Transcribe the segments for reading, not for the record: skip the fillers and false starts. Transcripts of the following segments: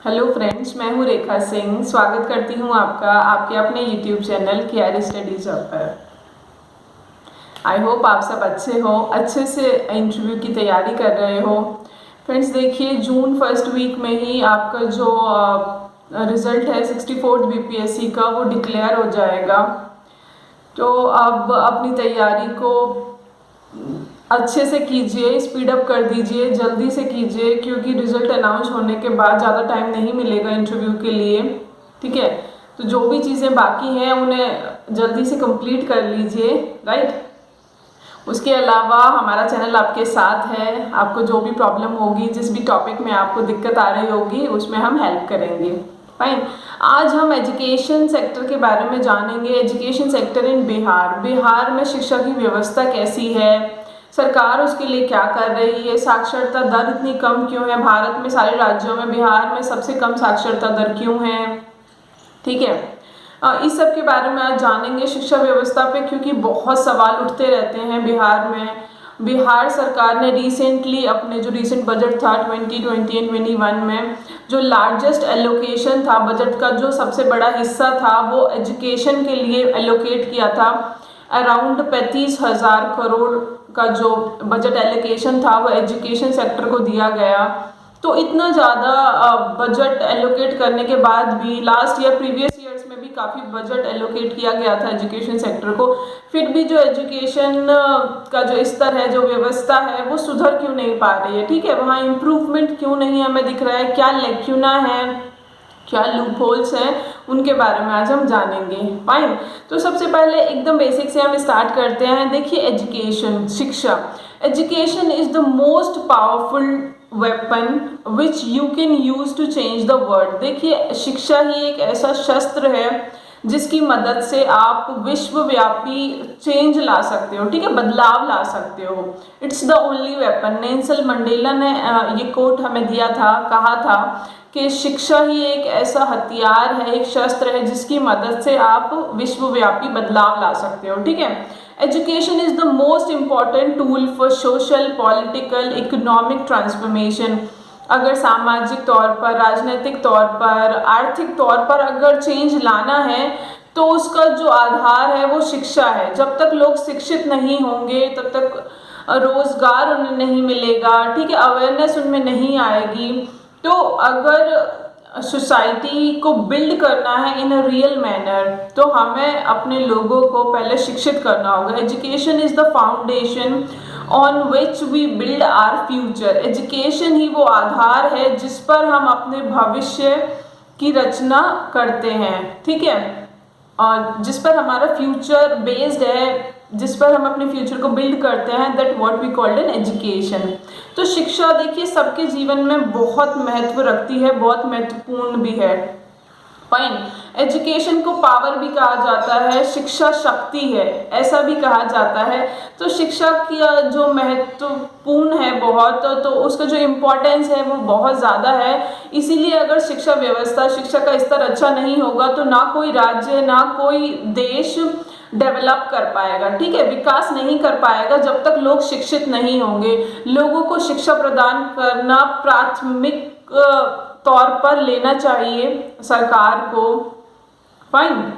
Hello friends, मैं हूँ रेखा सिंह। स्वागत करती हूँ आपका आपके अपने यूट्यूब चैनल केआर स्टडीज पर। आई होप आप सब अच्छे से इंटरव्यू की तैयारी कर रहे हो। फ्रेंड्स देखिए, जून फर्स्ट वीक में ही आपका जो रिज़ल्ट है 64th बीपीएससी का वो डिक्लेयर हो जाएगा। तो अब अपनी तैयारी को अच्छे से कीजिए, स्पीड अप कर दीजिए, जल्दी से कीजिए, क्योंकि रिजल्ट अनाउंस होने के बाद ज़्यादा टाइम नहीं मिलेगा इंटरव्यू के लिए। ठीक है, तो जो भी चीज़ें बाकी हैं उन्हें जल्दी से कंप्लीट कर लीजिए, राइट। उसके अलावा हमारा चैनल आपके साथ है। आपको जो भी प्रॉब्लम होगी, जिस भी टॉपिक में आपको दिक्कत आ रही होगी, उसमें हम हेल्प करेंगे। फाइन। आज हम एजुकेशन सेक्टर के बारे में जानेंगे। Education sector in Bihar. Bihar में शिक्षा की व्यवस्था कैसी है, सरकार उसके लिए क्या कर रही है, साक्षरता दर इतनी कम क्यों है भारत में, सारे राज्यों में बिहार में सबसे कम साक्षरता दर क्यों है। ठीक है, इस सब के बारे में आज जानेंगे शिक्षा व्यवस्था पे, क्योंकि बहुत सवाल उठते रहते हैं बिहार में। बिहार सरकार ने रिसेंटली अपने जो रिसेंट बजट था 2020 एंड 21 में जो लार्जेस्ट एलोकेशन था, बजट का जो सबसे बड़ा हिस्सा था वो एजुकेशन के लिए एलोकेट किया था। अराउंड 35,000 करोड़ का जो बजट एलोकेशन था वो एजुकेशन सेक्टर को दिया गया। तो इतना ज़्यादा बजट एलोकेट करने के बाद भी लास्ट ईयर प्रीवियस ईयर्स में भी काफ़ी बजट एलोकेट किया गया था एजुकेशन सेक्टर को, फिर भी जो एजुकेशन का जो स्तर है, जो व्यवस्था है, वो सुधर क्यों नहीं पा रही है। ठीक है, वहाँ इम्प्रूवमेंट क्यों नहीं हमें दिख रहा है, क्या लैक्यूना है, क्या लूप होल्स हैं, उनके बारे में आज हम जानेंगे। फाइन। तो सबसे पहले एकदम बेसिक से हम स्टार्ट करते हैं। देखिए, एजुकेशन, शिक्षा। Education is the most powerful weapon which you can use to change the world. देखिए, शिक्षा ही एक ऐसा शस्त्र है जिसकी मदद से आप विश्वव्यापी चेंज ला सकते हो। ठीक है, बदलाव ला सकते हो। It's the only weapon. Nelson Mandela ने ये कोट हमें दिया था, कहा था कि शिक्षा ही एक ऐसा हथियार है, एक शस्त्र है जिसकी मदद से आप विश्वव्यापी बदलाव ला सकते हो। ठीक है, education is the most important tool for social, political, economic transformation. अगर सामाजिक तौर पर, राजनीतिक तौर पर, आर्थिक तौर पर अगर चेंज लाना है तो उसका जो आधार है वो शिक्षा है। जब तक लोग शिक्षित नहीं होंगे तब तक रोजगार उन्हें नहीं मिलेगा। ठीक है, अवेयरनेस उनमें नहीं आएगी। तो अगर सोसाइटी को बिल्ड करना है इन अ रियल मैनर तो हमें अपने लोगों को पहले शिक्षित करना होगा। Education is the foundation on which we build our future. Education ही वो आधार है जिस पर हम अपने भविष्य की रचना करते हैं। ठीक है, और जिस पर हमारा फ्यूचर बेस्ड है, जिस पर हम अपने फ्यूचर को बिल्ड करते हैं, that what we called an education. तो शिक्षा देखिए सबके जीवन में बहुत महत्व रखती है, बहुत महत्वपूर्ण भी है। फाइन। एजुकेशन को पावर भी कहा जाता है, शिक्षा शक्ति है ऐसा भी कहा जाता है। तो शिक्षा की जो महत्वपूर्ण है बहुत, तो उसका जो इम्पोर्टेंस है वो बहुत ज़्यादा है। इसीलिए अगर शिक्षा व्यवस्था, शिक्षा का स्तर अच्छा नहीं होगा तो ना कोई राज्य, ना कोई देश डेवलप कर पाएगा। ठीक है, विकास नहीं कर पाएगा जब तक लोग शिक्षित नहीं होंगे। लोगों को शिक्षा प्रदान करना प्राथमिक तौर पर लेना चाहिए सरकार को। फाइन।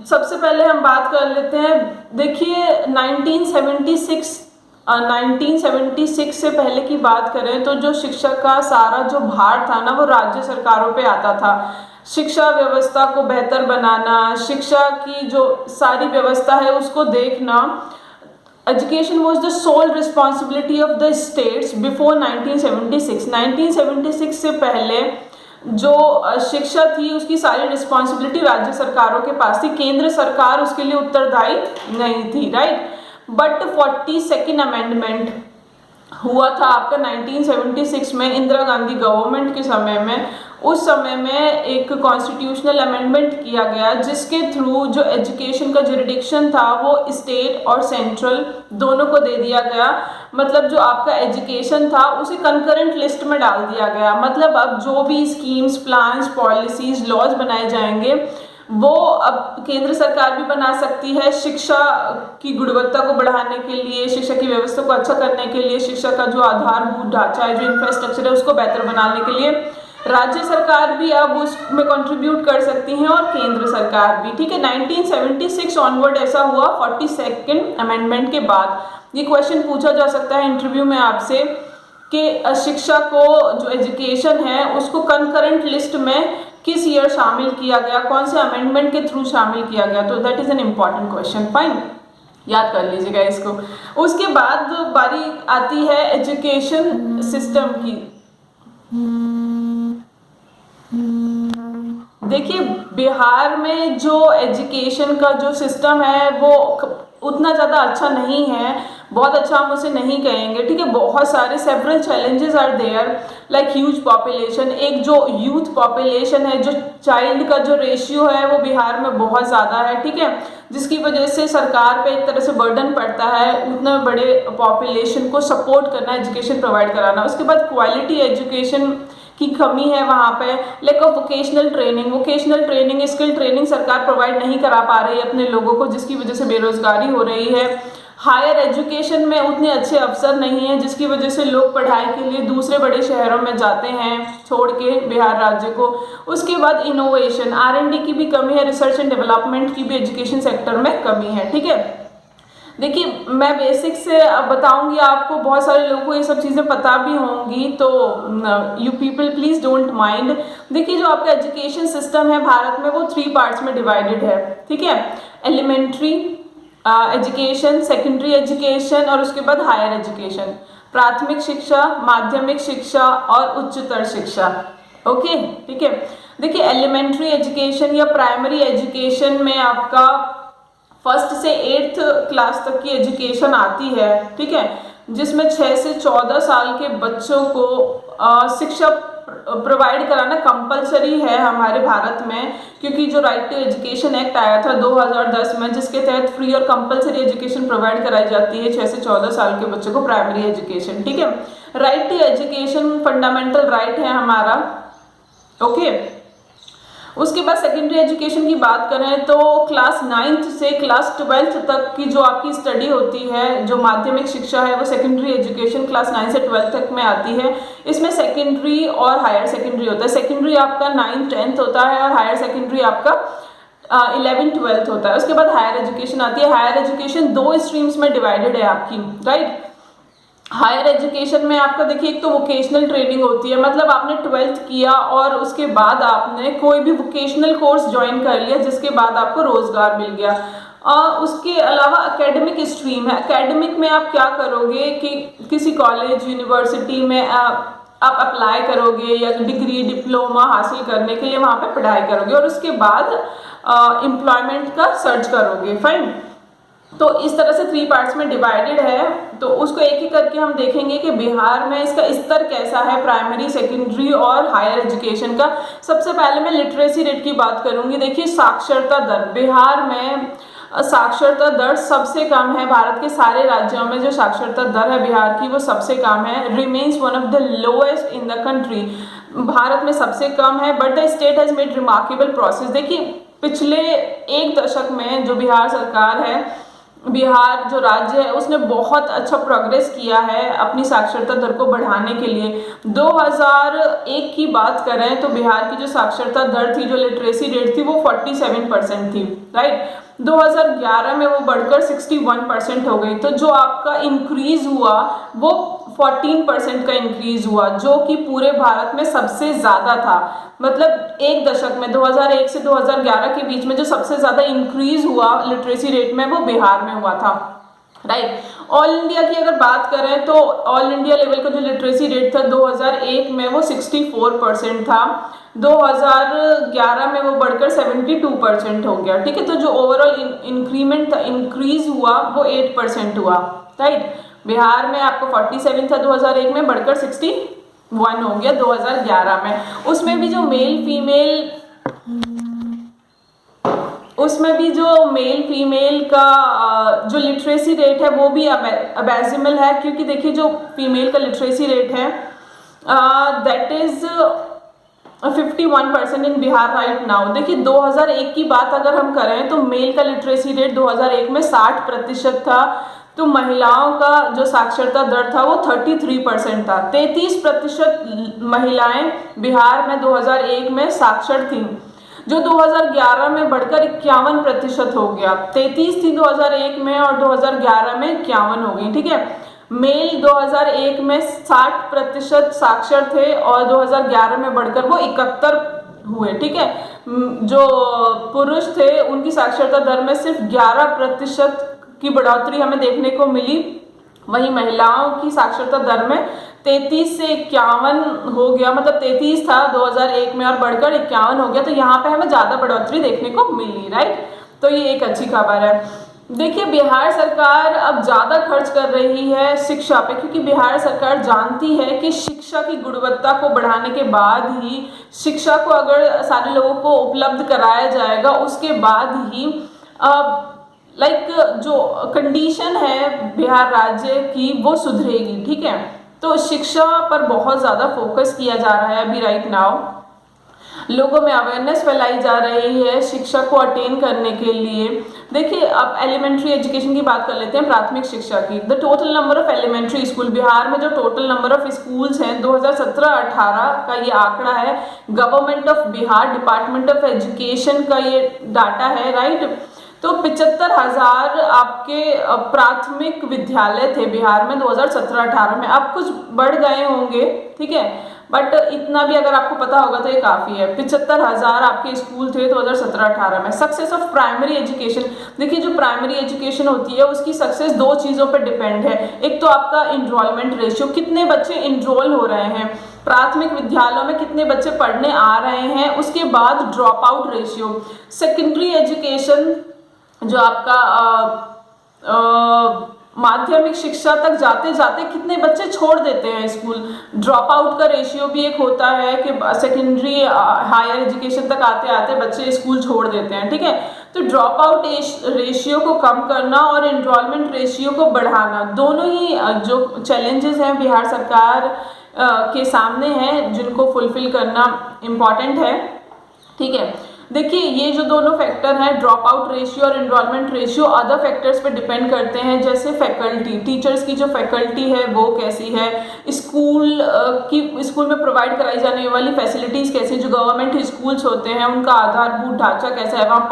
सबसे पहले हम बात कर लेते हैं। देखिए 1976 से पहले की बात करें तो जो शिक्षा का सारा जो भार था ना वो राज्य सरकारों पे आता था। शिक्षा व्यवस्था को बेहतर बनाना, शिक्षा की जो सारी व्यवस्था है उसको देखना। Education was the sole responsibility of the states before 1976। 1976 से पहले जो शिक्षा थी उसकी सारी रिस्पॉन्सिबिलिटी राज्य सरकारों के पास थी, केंद्र सरकार उसके लिए उत्तरदायी नहीं थी, राइट। बट 42nd अमेंडमेंट हुआ था आपका 1976 में, इंदिरा गांधी गवर्नमेंट के समय में। उस समय में एक कॉन्स्टिट्यूशनल अमेंडमेंट किया गया जिसके थ्रू जो एजुकेशन का जुरिडिक्शन था वो स्टेट और सेंट्रल दोनों को दे दिया गया। मतलब जो आपका एजुकेशन था उसे कंकरेंट लिस्ट में डाल दिया गया। मतलब अब जो भी स्कीम्स, प्लान्स, पॉलिसीज, लॉज बनाए जाएंगे वो अब केंद्र सरकार भी बना सकती है। शिक्षा की गुणवत्ता को बढ़ाने के लिए, शिक्षा की व्यवस्था को अच्छा करने के लिए, शिक्षा का जो आधारभूत ढांचा है, जो इंफ्रास्ट्रक्चर है, उसको बेहतर बनाने के लिए राज्य सरकार भी अब उसमें कंट्रीब्यूट कर सकती हैं और केंद्र सरकार भी। ठीक है, 1976 ऑनवर्ड ऐसा हुआ 42nd अमेंडमेंट के बाद। ये क्वेश्चन पूछा जा सकता है इंटरव्यू में आपसे कि शिक्षा को, जो एजुकेशन है, उसको कंकरेंट लिस्ट में किस ईयर शामिल किया गया, कौन से अमेंडमेंट के थ्रू शामिल किया गया। तो that is an important question, fine, याद कर लीजिएगा इसको। उसके बाद बारी आती है एजुकेशन सिस्टम की। देखिए, बिहार में जो एजुकेशन का जो सिस्टम है वो उतना ज़्यादा अच्छा नहीं है, बहुत अच्छा हम उसे नहीं कहेंगे। ठीक है, बहुत सारे several challenges are there, like huge population, एक जो यूथ पॉपुलेशन है, जो चाइल्ड का जो रेशियो है वो बिहार में बहुत ज़्यादा है। ठीक है, जिसकी वजह से सरकार पे एक तरह से बर्डन पड़ता है उतना बड़े पॉपुलेशन को सपोर्ट करना, एजुकेशन प्रोवाइड कराना। उसके बाद क्वालिटी एजुकेशन की कमी है वहाँ पे, like of vocational training, skill training सरकार प्रोवाइड नहीं करा पा रही है अपने लोगों को, जिसकी वजह से बेरोजगारी हो रही है। हायर एजुकेशन में उतने अच्छे अवसर नहीं है, जिसकी वजह से लोग पढ़ाई के लिए दूसरे बड़े शहरों में जाते हैं छोड़ के बिहार राज्य को। उसके बाद इनोवेशन, R&D की भी कमी है, रिसर्च एंड डेवलपमेंट की भी एजुकेशन सेक्टर में कमी है। ठीक है, देखिए, मैं बेसिक से बताऊंगी आपको, बहुत सारे लोगों को ये सब चीज़ें पता भी होंगी, तो you people please don't mind. देखिए, जो आपका एजुकेशन सिस्टम है भारत में वो 3 पार्ट्स में डिवाइडेड है। ठीक है, एलिमेंट्री एजुकेशन, सेकेंडरी एजुकेशन और उसके बाद हायर एजुकेशन, प्राथमिक शिक्षा, माध्यमिक शिक्षा और उच्चतर शिक्षा। ओके, ठीक है। देखिए, एलिमेंट्री एजुकेशन या प्राइमरी एजुकेशन में आपका 1st से 8th क्लास तक की एजुकेशन आती है। ठीक है, जिसमें 6 से 14 साल के बच्चों को शिक्षा प्रोवाइड कराना कंपलसरी है हमारे भारत में, क्योंकि जो राइट टू एजुकेशन एक्ट आया था 2010 में, जिसके तहत फ्री और कंपलसरी एजुकेशन प्रोवाइड कराई जाती है 6 से 14 साल के बच्चों को प्राइमरी एजुकेशन। ठीक है, right to education fundamental right है हमारा। ओके, उसके बाद सेकेंडरी एजुकेशन की बात करें तो क्लास 9th से क्लास 12th तक की जो आपकी स्टडी होती है, जो माध्यमिक शिक्षा है, वो सेकेंडरी एजुकेशन क्लास 9 से 12 तक में आती है। इसमें सेकेंडरी और हायर सेकेंडरी होता है। सेकेंडरी आपका 9th 10th होता है और हायर सेकेंडरी आपका 11th 12th होता है। उसके बाद हायर एजुकेशन आती है। हायर एजुकेशन 2 स्ट्रीम्स में डिवाइडेड है आपकी, राइट। हायर एजुकेशन में आपका देखिए, एक तो वोकेशनल ट्रेनिंग होती है, मतलब आपने 12th किया और उसके बाद आपने कोई भी वोकेशनल कोर्स ज्वाइन कर लिया, जिसके बाद आपको रोजगार मिल गया। उसके अलावा एकेडमिक स्ट्रीम है। एकेडमिक में आप क्या करोगे कि किसी कॉलेज यूनिवर्सिटी में आप अप्लाई करोगे या डिग्री डिप्लोमा हासिल करने के लिए वहाँ पे पढ़ाई करोगे और उसके बाद एम्प्लॉयमेंट का सर्च करोगे, फाइन। तो इस तरह से 3 पार्ट्स में डिवाइडेड है। तो उसको एक एक करके हम देखेंगे कि बिहार में इसका स्तर कैसा है, प्राइमरी, सेकेंडरी और हायर एजुकेशन का। सबसे पहले मैं लिटरेसी रेट की बात करूंगी। देखिए, साक्षरता दर, बिहार में साक्षरता दर सबसे कम है। भारत के सारे राज्यों में जो साक्षरता दर है बिहार की, वो सबसे कम है। Remains one of the lowest in the country, Bharat में सबसे कम है। But the state has made remarkable process. देखिए, पिछले 1 दशक में जो बिहार सरकार है, बिहार जो राज्य है, उसने बहुत अच्छा प्रोग्रेस किया है अपनी साक्षरता दर को बढ़ाने के लिए। 2001 की बात करें तो बिहार की जो साक्षरता दर थी, जो लिटरेसी रेट थी, वो 47% थी, राइट। 2011 में वो बढ़कर 61% हो गई। तो जो आपका इंक्रीज हुआ वो 14% का इंक्रीज हुआ, जो कि पूरे भारत में सबसे ज़्यादा था। मतलब 1 दशक में 2001 से 2011 के बीच में जो सबसे ज़्यादा इंक्रीज हुआ लिटरेसी रेट में, वो बिहार में हुआ था, राइट। ऑल इंडिया की अगर बात करें तो ऑल इंडिया लेवल का जो लिटरेसी रेट था 2001 में वो 64% था। 2011 में वो बढ़कर 72% हो गया, ठीक है। तो जो ओवरऑल इंक्रीमेंट था, इंक्रीज हुआ, वो 8% हुआ, राइट। बिहार में आपको 47 था 2001 में, बढ़कर 61 हो गया 2011 में। उसमें भी जो मेल फीमेल का जो लिटरेसी रेट है वो भी अबैसिमल है, क्योंकि देखिए जो फीमेल का लिटरेसी रेट है that is 51% in Bihar right now. देखिए 2001 की बात अगर हम करें तो मेल का लिटरेसी रेट 2001 में 60% था, तो महिलाओं का जो साक्षरता दर था वो 33% था। 33% महिलाएं बिहार में 2001 में साक्षर थीं, जो 2011 में बढ़कर 51% हो गया। 33 थी 2001 में और 2011 में 51 हो गई। ठीक है, मेल 2001 में 60% साक्षर थे और 2011 में बढ़कर वो 71 हुए। ठीक है, जो पुरुष थे उनकी साक्षरता दर में सिर्फ 11% की बढ़ोतरी हमें देखने को मिली। वहीं महिलाओं की साक्षरता दर में 33 से 51 हो गया, मतलब 33 था 2001 में और बढ़कर 51 हो गया, तो यहाँ पे हमें ज़्यादा बढ़ोतरी देखने को मिली। राइट, तो ये एक अच्छी खबर है। देखिए बिहार सरकार अब ज़्यादा खर्च कर रही है शिक्षा पे, क्योंकि बिहार सरकार जानती है कि शिक्षा की गुणवत्ता को बढ़ाने के बाद ही, शिक्षा को अगर सारे लोगों को उपलब्ध कराया जाएगा उसके बाद ही जो कंडीशन है बिहार राज्य की वो सुधरेगी। ठीक है, तो शिक्षा पर बहुत ज़्यादा फोकस किया जा रहा है अभी राइट नाउ। लोगों में अवेयरनेस फैलाई जा रही है शिक्षा को अटेन करने के लिए। देखिए अब एलिमेंट्री एजुकेशन की बात कर लेते हैं, प्राथमिक शिक्षा की। The total number of elementary school, Bihar में जो टोटल नंबर ऑफ स्कूल्स हैं 2017-18 का ये आंकड़ा है। Government of Bihar department of education का ये डाटा है। राइट, तो 75,000 आपके प्राथमिक विद्यालय थे बिहार में 2017-18 में। अब कुछ बढ़ गए होंगे, ठीक है, बट इतना भी अगर आपको पता होगा तो ये काफ़ी है। 75,000 आपके स्कूल थे 2017-18 में। सक्सेस ऑफ प्राइमरी एजुकेशन, देखिए जो प्राइमरी एजुकेशन होती है उसकी सक्सेस दो चीज़ों पर डिपेंड है। एक तो आपका इनरोलमेंट रेशियो, कितने बच्चे इनरोल हो रहे हैं प्राथमिक विद्यालयों में, कितने बच्चे पढ़ने आ रहे हैं। उसके बाद drop out ratio. Secondary education जो आपका माध्यमिक शिक्षा तक जाते जाते कितने बच्चे छोड़ देते हैं स्कूल, ड्रॉप आउट का रेशियो भी एक होता है कि सेकेंडरी हायर एजुकेशन तक आते आते बच्चे स्कूल छोड़ देते हैं। ठीक है, तो ड्रॉप आउट रेशियो को कम करना और एनरोलमेंट रेशियो को बढ़ाना, दोनों ही जो चैलेंजेस हैं बिहार सरकार के सामने हैं, जिनको फुलफिल करना इम्पॉर्टेंट है। ठीक है, देखिए ये जो दोनों फैक्टर हैं ड्रॉप आउट रेशियो और एनरोलमेंट रेशियो अदर फैक्टर्स पे डिपेंड करते हैं, जैसे फैकल्टी, टीचर्स की जो फैकल्टी है वो कैसी है, स्कूल में प्रोवाइड कराई जाने वाली फैसिलिटीज़ कैसी, जो गवर्नमेंट स्कूल्स होते हैं उनका आधारभूत ढांचा कैसा है, वहाँ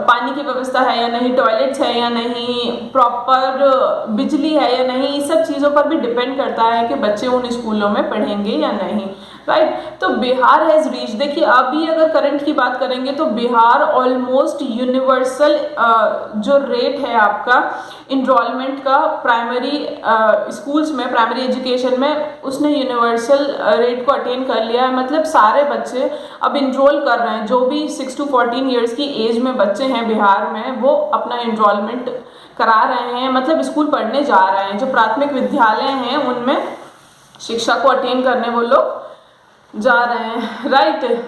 पानी की व्यवस्था है या नहीं, टॉयलेट्स है या नहीं, प्रॉपर बिजली है या नहीं, इस सब चीज़ों पर भी डिपेंड करता है कि बच्चे उन स्कूलों में पढ़ेंगे या नहीं। राइट, तो बिहार हैज़ रीच, देखिए अभी अगर करंट की बात करेंगे तो बिहार ऑलमोस्ट यूनिवर्सल जो रेट है आपका इनरोलमेंट का प्राइमरी स्कूल्स में, प्राइमरी एजुकेशन में, उसने यूनिवर्सल रेट को अटेन कर लिया है। मतलब सारे बच्चे अब इनरोल कर रहे हैं, जो भी 6 to 14 ईयर्स की एज में बच्चे हैं बिहार में वो अपना इनरोलमेंट करा रहे हैं, मतलब स्कूल पढ़ने जा रहे हैं। जो प्राथमिक विद्यालय हैं उनमें शिक्षा को अटेन करने वो लोग जा रहे हैं। राइट,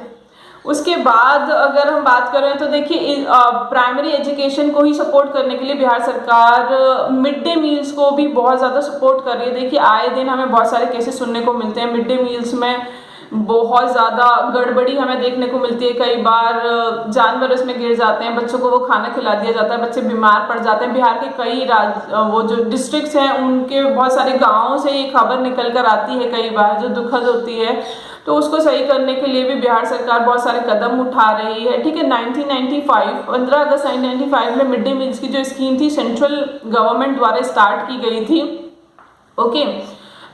उसके बाद अगर हम बात करें तो देखिए प्राइमरी एजुकेशन को ही सपोर्ट करने के लिए बिहार सरकार मिड डे मील्स को भी बहुत ज़्यादा सपोर्ट कर रही है। देखिए आए दिन हमें बहुत सारे केसेस सुनने को मिलते हैं, मिड डे मील्स में बहुत ज़्यादा गड़बड़ी हमें देखने को मिलती है। कई बार जानवर उसमें गिर जाते हैं, बच्चों को वो खाना खिला दिया जाता है, बच्चे बीमार पड़ जाते हैं। बिहार के कई वो जो डिस्ट्रिक्ट्स हैं उनके बहुत सारे गाँवों से ये खबर निकल कर आती है कई बार, जो दुखद होती है। तो उसको सही करने के लिए भी बिहार सरकार बहुत सारे कदम उठा रही है। ठीक है, 1995 15 अगस्त 1995 में मिड डे मील्स की जो स्कीम थी सेंट्रल गवर्नमेंट द्वारा स्टार्ट की गई थी। ओके,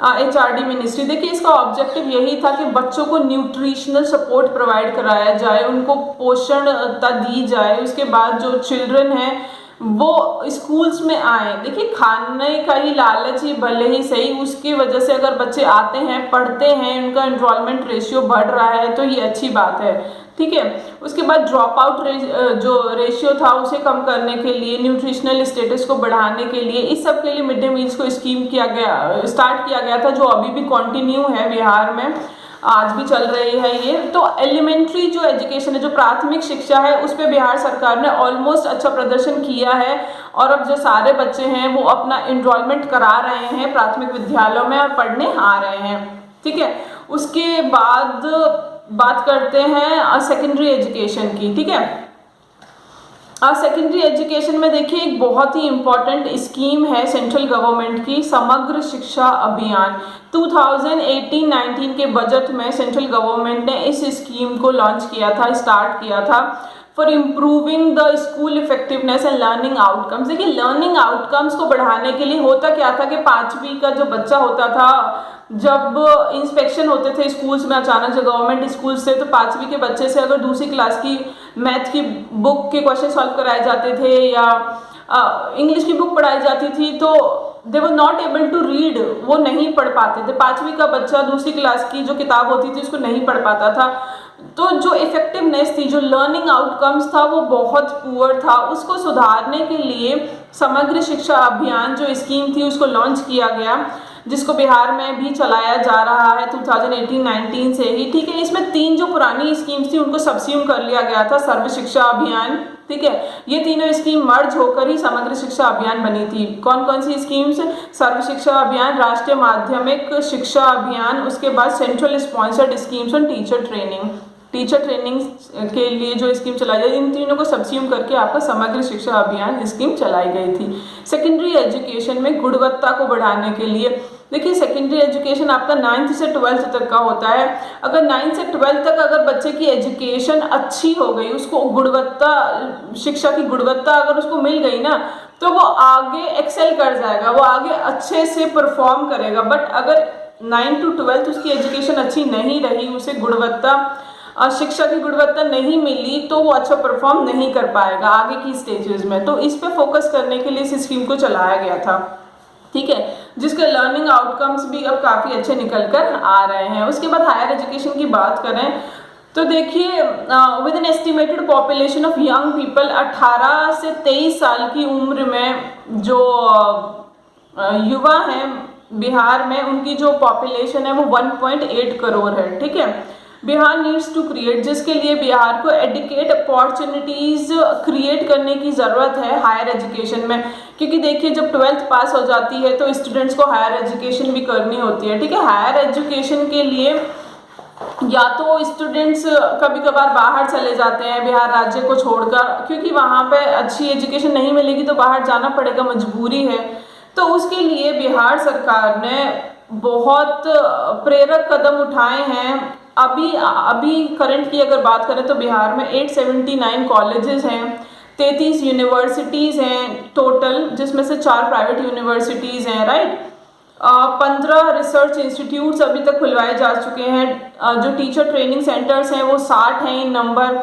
HRD मिनिस्ट्री, देखिए इसका ऑब्जेक्टिव यही था कि बच्चों को न्यूट्रिशनल सपोर्ट प्रोवाइड कराया जाए, उनको पोषणता दी जाए। उसके बाद जो चिल्ड्रन हैं वो स्कूल्स में आए। देखिए खाने का ही लालच ही भले ही सही, उसकी वजह से अगर बच्चे आते हैं, पढ़ते हैं, उनका एनरोलमेंट रेशियो बढ़ रहा है तो ये अच्छी बात है। ठीक है, उसके बाद ड्रॉप आउट जो रेशियो था उसे कम करने के लिए, न्यूट्रिशनल स्टेटस को बढ़ाने के लिए, इस सब के लिए मिड डे मील्स को स्टार्ट किया गया था, जो अभी भी कंटिन्यू है बिहार में, आज भी चल रही है ये। तो एलिमेंट्री जो एजुकेशन है, जो प्राथमिक शिक्षा है, उस पर बिहार सरकार ने ऑलमोस्ट अच्छा प्रदर्शन किया है और अब जो सारे बच्चे हैं वो अपना इनरोलमेंट करा रहे हैं प्राथमिक विद्यालयों में और पढ़ने आ रहे हैं। ठीक है, उसके बाद बात करते हैं सेकेंडरी एजुकेशन की, ठीक है। सेकेंडरी एजुकेशन में देखिए एक बहुत ही इम्पॉर्टेंट स्कीम है सेंट्रल गवर्नमेंट की, समग्र शिक्षा अभियान। 2018-19 के बजट में सेंट्रल गवर्नमेंट ने इस स्कीम को लॉन्च किया था, स्टार्ट किया था, for improving the school effectiveness and learning outcomes. देखिए लर्निंग आउटकम्स को बढ़ाने के लिए होता क्या था कि 5वीं का जो बच्चा होता था, जब इंस्पेक्शन होते थे स्कूल्स में, अचानक जो गवर्नमेंट स्कूल्स थे, तो 5वीं के बच्चे से अगर दूसरी क्लास की मैथ की बुक के क्वेश्चन सॉल्व कराए जाते थे या इंग्लिश की बुक पढ़ाई जाती थी, तो they were not able to read, वो नहीं पढ़ पाते थे। 5वीं का बच्चा दूसरी क्लास की जो किताब होती थी उसको नहीं पढ़ पाता था, तो जो इफेक्टिवनेस थी, जो लर्निंग आउटकम्स था, वो बहुत पुअर था। उसको सुधारने के लिए समग्र शिक्षा अभियान जो स्कीम थी उसको लॉन्च किया गया, जिसको बिहार में भी चलाया जा रहा है 2018-19 से ही, ठीक है। इसमें 3 जो पुरानी स्कीम्स थी उनको सबस्यूम कर लिया गया था, सर्व शिक्षा अभियान, ठीक है। ये तीनों स्कीम मर्ज होकर ही समग्र शिक्षा अभियान बनी थी। कौन कौन सी स्कीम्स? सर्व शिक्षा अभियान, राष्ट्रीय माध्यमिक शिक्षा अभियान, उसके बाद सेंट्रल स्पॉन्सर्ड स्कीम्स और टीचर ट्रेनिंग के लिए जो स्कीम चलाई गई, इन तीनों को सबस्यूम करके आपका समग्र शिक्षा अभियान स्कीम चलाई गई थी। सेकेंडरी एजुकेशन में गुणवत्ता को बढ़ाने के लिए, देखिए सेकेंडरी एजुकेशन आपका 9th से 12th तक का होता है। अगर 9th से 12th तक अगर बच्चे की एजुकेशन अच्छी हो गई, उसको गुणवत्ता, शिक्षा की गुणवत्ता अगर उसको मिल गई ना, तो वो आगे एक्सेल कर जाएगा, वो आगे अच्छे से परफॉर्म करेगा। बट अगर 9 to 12 उसकी एजुकेशन अच्छी नहीं रही, उसे गुणवत्ता, शिक्षा की गुणवत्ता नहीं मिली, तो वो अच्छा परफॉर्म नहीं कर पाएगा आगे की स्टेजेस में। तो इस पे फोकस करने के लिए इस स्कीम को चलाया गया था, ठीक है, जिसके लर्निंग आउटकम्स भी अब काफ़ी अच्छे निकल कर आ रहे हैं। उसके बाद हायर एजुकेशन की बात करें तो देखिए with an estimated population of young people, 18 से 23 साल की उम्र में जो युवा हैं बिहार में, उनकी जो पॉपुलेशन है वो 1.8 करोड़ है, ठीक है। बिहार नीड्स टू क्रिएट, जिसके लिए बिहार को एडुकेट अपॉर्चुनिटीज़ क्रिएट करने की ज़रूरत है हायर एजुकेशन में, क्योंकि देखिए जब 12th पास हो जाती है तो स्टूडेंट्स को हायर एजुकेशन भी करनी होती है, ठीक है। हायर एजुकेशन के लिए या तो स्टूडेंट्स कभी कभार बाहर चले जाते हैं बिहार राज्य को छोड़कर, क्योंकि वहाँ पे अच्छी एजुकेशन नहीं मिलेगी तो बाहर जाना पड़ेगा, मजबूरी है। तो उसके लिए बिहार सरकार ने बहुत प्रेरक कदम उठाए हैं। अभी करंट की अगर बात करें तो बिहार में 879 कॉलेजेस हैं, 33 यूनिवर्सिटीज़ हैं टोटल, जिसमें से 4 प्राइवेट यूनिवर्सिटीज़ हैं, राइट। 15 रिसर्च इंस्टीट्यूट्स अभी तक खुलवाए जा चुके हैं। जो टीचर ट्रेनिंग सेंटर्स हैं वो 60 हैं इन नंबर।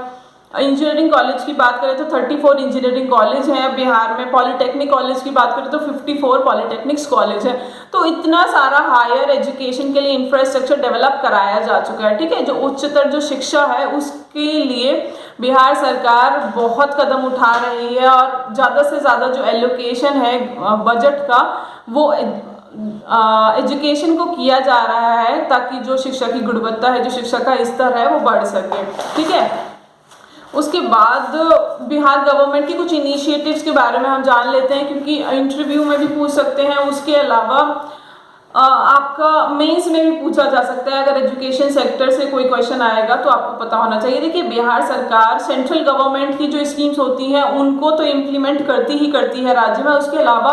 इंजीनियरिंग कॉलेज की बात करें तो 34 इंजीनियरिंग कॉलेज हैं बिहार में। पॉलिटेक्निक कॉलेज की बात करें तो 54 पॉलिटेक्निक्स कॉलेज है। तो इतना सारा हायर एजुकेशन के लिए इंफ्रास्ट्रक्चर डेवलप कराया जा चुका है, ठीक है। जो उच्चतर जो शिक्षा है उसके लिए बिहार सरकार बहुत कदम उठा रही है और ज़्यादा से ज़्यादा जो एलोकेशन है बजट का वो एजुकेशन को किया जा रहा है, ताकि जो शिक्षा की गुणवत्ता है, जो शिक्षा का स्तर है वो बढ़ सके, ठीक है। उसके बाद बिहार गवर्नमेंट की कुछ इनिशिएटिव्स के बारे में हम जान लेते हैं, क्योंकि इंटरव्यू में भी पूछ सकते हैं। उसके अलावा आपका मेंस में भी पूछा जा सकता है। अगर एजुकेशन सेक्टर से कोई क्वेश्चन आएगा तो आपको पता होना चाहिए। देखिए बिहार सरकार सेंट्रल गवर्नमेंट की जो स्कीम्स होती हैं उनको तो इम्प्लीमेंट करती ही करती है राज्य में। उसके अलावा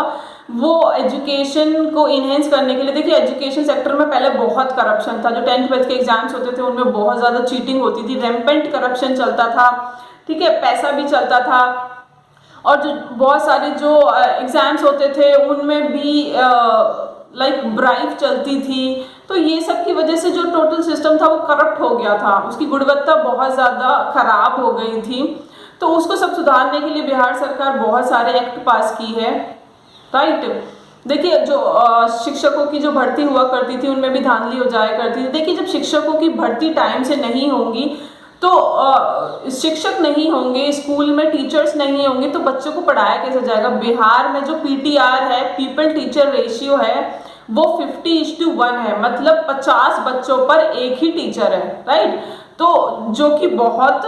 वो एजुकेशन को इन्हेंस करने के लिए, देखिए एजुकेशन सेक्टर में पहले बहुत करप्शन था। जो 10th 12th के एग्जाम्स होते थे उनमें बहुत ज़्यादा चीटिंग होती थी, रैम्पेंट करप्शन चलता था, ठीक है, पैसा भी चलता था। और जो बहुत सारे जो एग्जाम्स होते थे उनमें भी लाइक ब्राइब चलती थी। तो ये सब की वजह से जो टोटल सिस्टम था वो करप्ट हो गया था, उसकी गुणवत्ता बहुत ज़्यादा खराब हो गई थी। तो उसको सब सुधारने के लिए बिहार सरकार बहुत सारे एक्ट पास की है, राइट। देखिए जो शिक्षकों की जो भर्ती हुआ करती थी उनमें भी धांधली हो जाया करती थी। देखिए जब शिक्षकों की भर्ती टाइम से नहीं होगी तो शिक्षक नहीं होंगे स्कूल में, टीचर्स नहीं होंगे तो बच्चों को पढ़ाया कैसे जाएगा। बिहार में जो PTR है, पीपल टीचर रेशियो है, वो 50:1 है, मतलब 50 बच्चों पर एक ही टीचर है, राइट। तो जो कि बहुत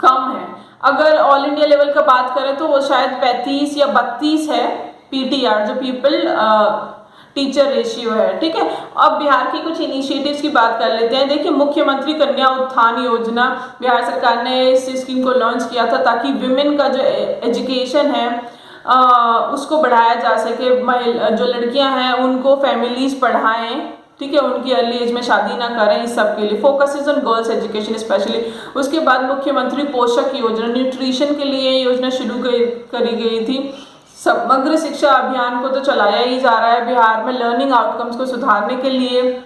कम है। अगर ऑल इंडिया लेवल का बात करें तो वो शायद 35 या 32 है PTR, जो पीपल टीचर रेशियो है। ठीक है, अब बिहार की कुछ इनिशिएटिव्स की बात कर लेते हैं। देखिए, मुख्यमंत्री कन्या उत्थान योजना बिहार सरकार ने इस स्कीम को लॉन्च किया था ताकि विमेन का जो एजुकेशन है उसको बढ़ाया जा सके। महिला जो लड़कियां हैं उनको फैमिलीज पढ़ाएं, ठीक है, उनकी अर्ली एज में शादी ना करें, इस सब के लिए focus is on girls education specially. उसके बाद मुख्यमंत्री पोषक योजना, न्यूट्रिशन के लिए योजना शुरू करी गई थी। समग्र शिक्षा अभियान को तो चलाया ही जा रहा है बिहार में लर्निंग आउटकम्स को सुधारने के लिए।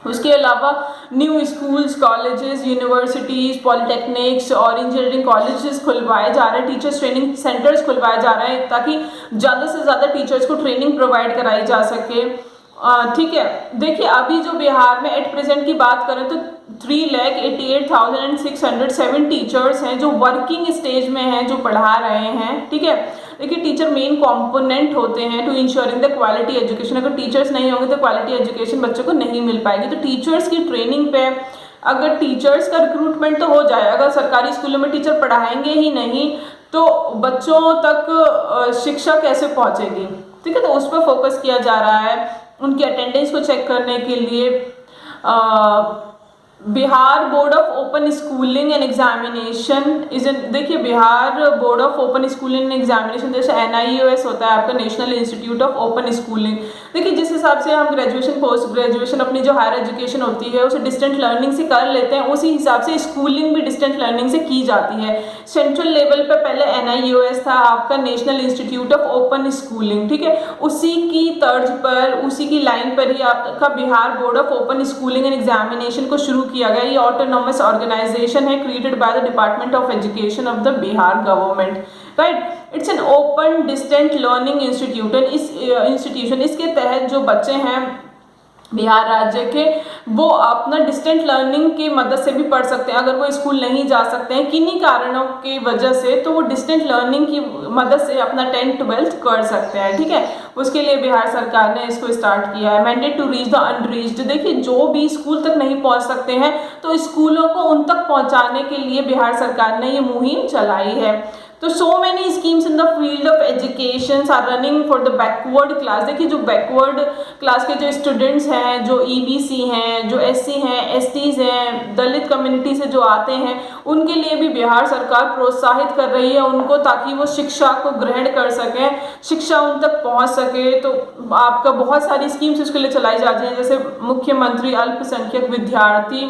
उसके अलावा new schools, colleges, universities, polytechnics और इंजीनियरिंग कॉलेजेस खुलवाए जा रहे हैं, टीचर्स ट्रेनिंग सेंटर्स खुलवाए जा रहे हैं ताकि ज़्यादा से ज़्यादा टीचर्स को ट्रेनिंग प्रोवाइड कराई जा सके। ठीक है, देखिए अभी जो बिहार में एट प्रेजेंट की बात करें तो 3,88,607 टीचर्स हैं जो वर्किंग स्टेज में हैं, जो पढ़ा रहे हैं। ठीक है, देखिए टीचर मेन कंपोनेंट होते हैं to ensuring the quality education. अगर टीचर्स नहीं होंगे तो क्वालिटी एजुकेशन बच्चों को नहीं मिल पाएगी। तो टीचर्स की ट्रेनिंग पे, अगर टीचर्स का रिक्रूटमेंट तो हो जाए, अगर सरकारी स्कूलों में टीचर पढ़ाएंगे ही नहीं तो बच्चों तक शिक्षा कैसे पहुंचेगी। ठीक है, तो उस पर फोकस किया जा रहा है। उनकी अटेंडेंस को चेक करने के लिए Bihar board of open schooling and examination is देखिए Bihar board of open schooling and examination जैसे NIOS होता है आपका, national institute of open schooling. देखिए जिस हिसाब से हम ग्रेजुएशन, पोस्ट ग्रेजुएशन, अपनी जो हायर एजुकेशन होती है उसे डिस्टेंट लर्निंग से कर लेते हैं, उसी हिसाब से स्कूलिंग भी डिस्टेंट लर्निंग से की जाती है। सेंट्रल लेवल पे पहले NIOS था आपका, national institute of open schooling. ठीक है, उसी की तर्ज पर, उसी की लाइन पर ही आपका Bihar board of open schooling and examination को शुरू किया गया। ये ऑटोनॉमस ऑर्गेनाइजेशन है created by the department of education of the Bihar government. Right, it's an open distant learning institution. इसके तहत जो बच्चे हैं बिहार राज्य के, वो अपना डिस्टेंट लर्निंग की मदद से भी पढ़ सकते हैं। अगर वो स्कूल नहीं जा सकते हैं किन्हीं कारणों की वजह से, तो वो डिस्टेंट लर्निंग की मदद से अपना 10th 12th कर सकते हैं। ठीक है, उसके लिए बिहार सरकार ने इसको स्टार्ट किया है। Mandate to reach the unreached. देखिए जो भी स्कूल तक नहीं पहुंच सकते हैं तो स्कूलों को उन तक पहुंचाने के लिए बिहार सरकार ने ये मुहिम चलाई है। तो so many schemes in the field of education are running for the backward class. देखिए जो बैकवर्ड क्लास के जो स्टूडेंट्स हैं, जो EBC हैं, जो SC हैं, STs हैं, दलित कम्युनिटी से जो आते हैं, उनके लिए भी बिहार सरकार प्रोत्साहित कर रही है उनको, ताकि वो शिक्षा को ग्रहण कर सकें, शिक्षा उन तक पहुंच सके। तो आपका बहुत सारी स्कीम्स उसके लिए चलाई जाती हैं, जैसे मुख्यमंत्री अल्पसंख्यक विद्यार्थी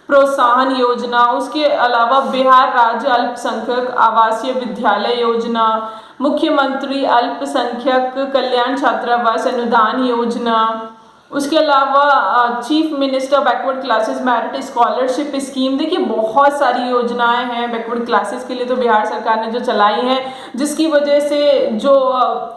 प्रोत्साहन योजना, उसके अलावा बिहार राज्य अल्पसंख्यक आवासीय विद्यालय योजना, मुख्यमंत्री अल्पसंख्यक कल्याण छात्रावास अनुदान योजना, उसके अलावा chief minister backward classes merit scholarship scheme. देखिए बहुत सारी योजनाएं हैं बैकवर्ड क्लासेस के लिए तो बिहार सरकार ने जो चलाई हैं, जिसकी वजह से जो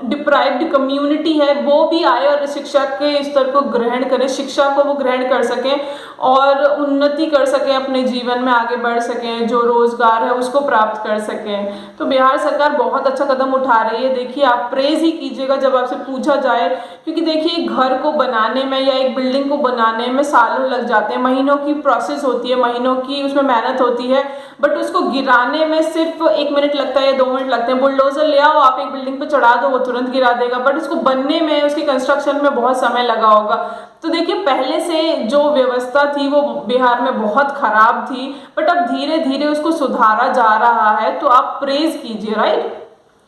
डिप्राइव्ड कम्युनिटी है वो भी आए और शिक्षा के स्तर को ग्रहण करें, शिक्षा को वो ग्रहण कर सकें और उन्नति कर सकें, अपने जीवन में आगे बढ़ सकें, जो रोजगार है उसको प्राप्त कर सकें। तो बिहार सरकार बहुत अच्छा कदम उठा रही है। देखिए आप प्रेज ही कीजिएगा जब आपसे पूछा जाए, क्योंकि देखिए घर को बनाने में या एक बिल्डिंग को बनाने में सालों लग जाते हैं, महीनों की प्रोसेस होती है, महीनों की उसमें मेहनत होती है, बट उसको गिराने में सिर्फ 1 मिनट लगता है या 2 मिनट लगते हैं। बुलडोजर ले आओ, आप एक बिल्डिंग पे चढ़ा दो, वो तुरंत गिरा देगा, बट उसको बनने में, उसके कंस्ट्रक्शन में बहुत समय लगा होगा। तो देखिए पहले से जो व्यवस्था थी वो बिहार में बहुत खराब थी, बट अब धीरे धीरे उसको सुधारा जा रहा है, तो आप प्रेज कीजिए। राइट,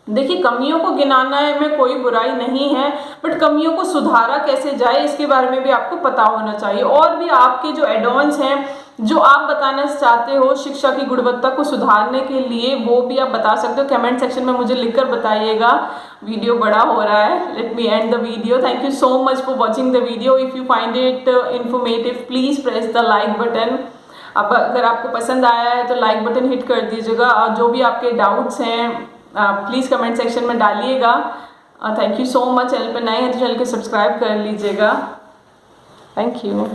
देखिए कमियों को गिनाना में कोई बुराई नहीं है, बट कमियों को सुधारा कैसे जाए इसके बारे में भी आपको पता होना चाहिए। और भी आपके जो एडवांस हैं, जो आप बताना चाहते हो शिक्षा की गुणवत्ता को सुधारने के लिए, वो भी आप बता सकते हो। कमेंट सेक्शन में मुझे लिखकर बताइएगा। वीडियो बड़ा हो रहा है, let me and the video. Thank you so much for watching the video. If you find it informative please press the like button. अब अगर आपको पसंद आया है तो लाइक बटन हिट कर दीजिएगा, और जो भी आपके डाउट्स हैं प्लीज़ कमेंट सेक्शन में डालिएगा। Thank you so much. Channel पर नए हैं तो चैनल को सब्सक्राइब कर लीजिएगा। Thank you.